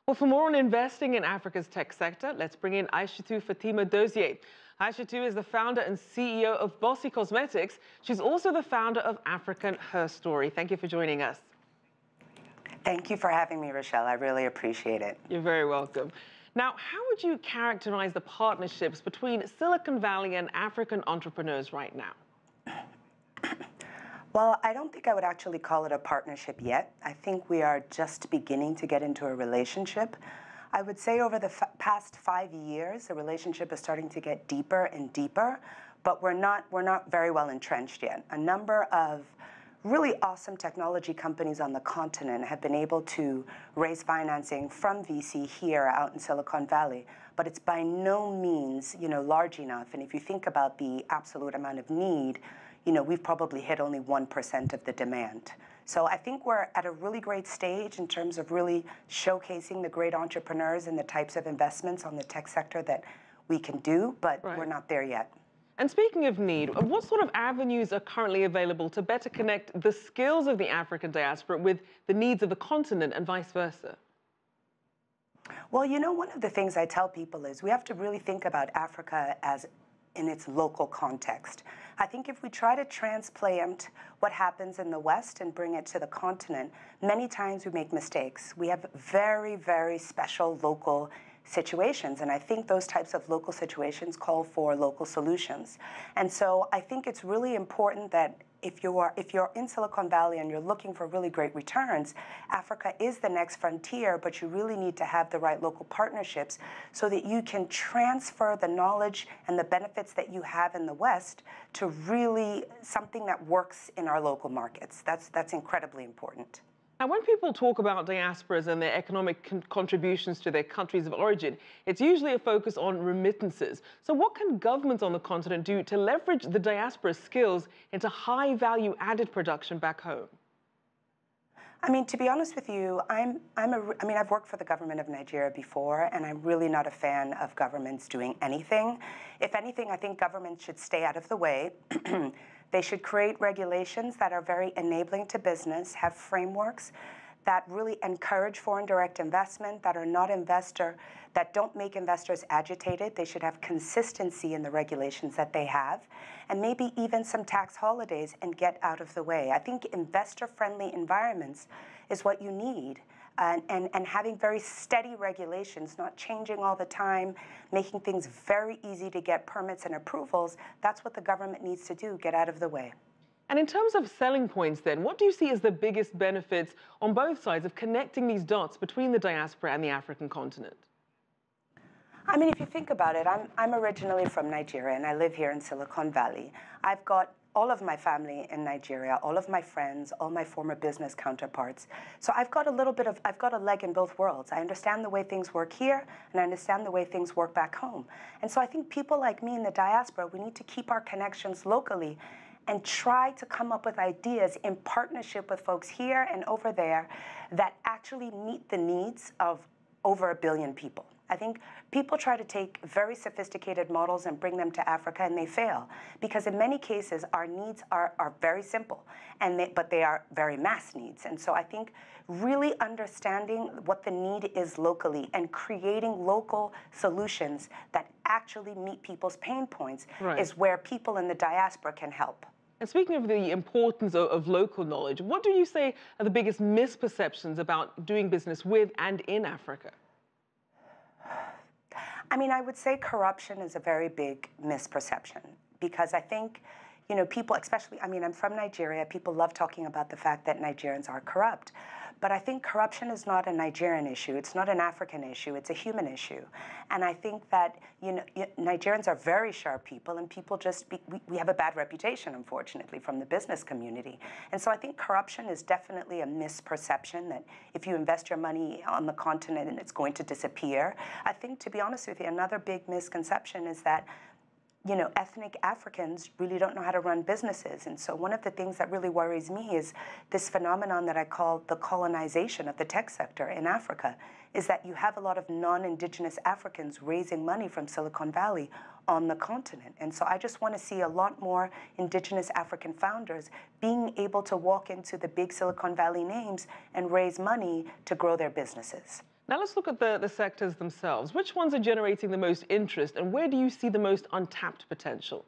Well, for more on investing in Africa's tech sector, let's bring in Aishetu Fatima Dozie. Aishetu is the founder and CEO of Bossy Cosmetics. She's also the founder of African Her Story. Thank you for joining us. Thank you for having me, Rachelle. I really appreciate it. You're very welcome. Now, how would you characterize the partnerships between Silicon Valley and African entrepreneurs right now? Well, I don't think I would actually call it a partnership yet. I think we are just beginning to get into a relationship. I would say over the past 5 years, the relationship is starting to get deeper and deeper, but we're not very well entrenched yet. A number of really awesome technology companies on the continent have been able to raise financing from VC here out in Silicon Valley, but it's by no means, large enough. And if you think about the absolute amount of need, we've probably hit only 1% of the demand. So I think we're at a really great stage in terms of really showcasing the great entrepreneurs and the types of investments on the tech sector that we can do, but we're not there yet. And speaking of need, what sort of avenues are currently available to better connect the skills of the African diaspora with the needs of the continent and vice versa? Well, one of the things I tell people is we have to really think about Africa as in its local context. I think if we try to transplant what happens in the West and bring it to the continent, many times we make mistakes. We have very, very special local situations, and I think those types of local situations call for local solutions. And so I think it's really important that if you're in Silicon Valley and you're looking for really great returns, Africa is the next frontier, but you really need to have the right local partnerships so that you can transfer the knowledge and the benefits that you have in the West to really something that works in our local markets. That's incredibly important. Now, when people talk about diasporas and their economic contributions to their countries of origin, it's usually a focus on remittances. So what can governments on the continent do to leverage the diaspora's skills into high value added production back home? I mean, to be honest with you, I've worked for the government of Nigeria before, and I'm really not a fan of governments doing anything. If anything, I think governments should stay out of the way. They should create regulations that are very enabling to business, have frameworks that really encourage foreign direct investment, that don't make investors agitated. They should have consistency in the regulations that they have, and maybe even some tax holidays and get out of the way. I think investor-friendly environments is what you need. And having very steady regulations, not changing all the time, making things very easy to get permits and approvals, that's what the government needs to do, get out of the way. And in terms of selling points then, what do you see as the biggest benefits on both sides of connecting these dots between the diaspora and the African continent? I mean, if you think about it, I'm originally from Nigeria and I live here in Silicon Valley. I've got all of my family in Nigeria, all of my friends, all my former business counterparts. So I've got a leg in both worlds. I understand the way things work here, and I understand the way things work back home. And so I think people like me in the diaspora, we need to keep our connections locally and try to come up with ideas in partnership with folks here and over there that actually meet the needs of over 1 billion people. I think people try to take very sophisticated models and bring them to Africa, and they fail because in many cases our needs are very simple, but they are very mass needs. And so I think really understanding what the need is locally and creating local solutions that actually meet people's pain points is where people in the diaspora can help. And speaking of the importance of local knowledge, what do you say are the biggest misperceptions about doing business with and in Africa? I mean, I would say corruption is a very big misperception because I think, people, especially, I'm from Nigeria, people love talking about the fact that Nigerians are corrupt. But I think corruption is not a Nigerian issue. It's not an African issue. It's a human issue. And I think that, Nigerians are very sharp people, and people we have a bad reputation, unfortunately, from the business community. And so I think corruption is definitely a misperception that if you invest your money on the continent and it's going to disappear. I think, to be honest with you, another big misconception is that ethnic Africans really don't know how to run businesses. And so one of the things that really worries me is this phenomenon that I call the colonization of the tech sector in Africa, is that you have a lot of non-indigenous Africans raising money from Silicon Valley on the continent. And so I just want to see a lot more indigenous African founders being able to walk into the big Silicon Valley names and raise money to grow their businesses. Now let's look at the sectors themselves. Which ones are generating the most interest and where do you see the most untapped potential?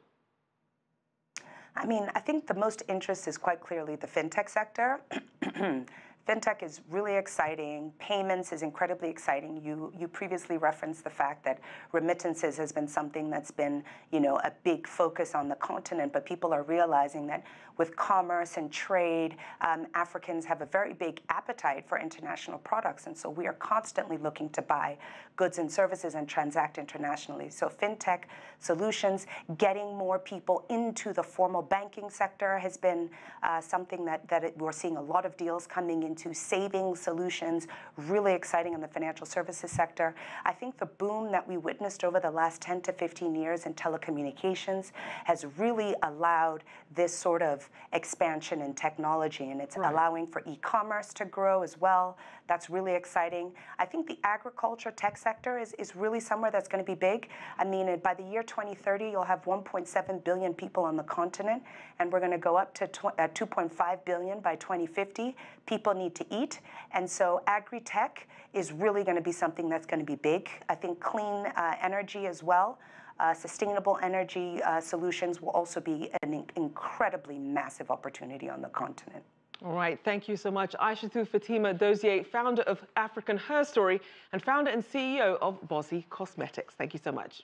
I mean, I think the most interest is quite clearly the fintech sector. Fintech is really exciting. Payments is incredibly exciting. You previously referenced the fact that remittances has been something that's been, a big focus on the continent, but people are realizing that with commerce and trade, Africans have a very big appetite for international products, and so we are constantly looking to buy goods and services and transact internationally. So fintech solutions, getting more people into the formal banking sector has been something that we're seeing a lot of deals coming into savings solutions, really exciting in the financial services sector. I think the boom that we witnessed over the last 10 to 15 years in telecommunications has really allowed this sort of expansion in technology, and it's allowing for e-commerce to grow as well. That's really exciting. I think the agriculture tech sector is really somewhere that's going to be big. I mean, by the year 2030, you'll have 1.7 billion people on the continent, and we're going to go up to 2.5 billion by 2050. People need to eat, and so agri-tech is really going to be something that's going to be big. I think clean energy as well. Sustainable energy solutions will also be an incredibly massive opportunity on the continent. All right, thank you so much. Aishetu Fatima Dozie, founder of African Her Story and founder and CEO of Bossy Cosmetics. Thank you so much.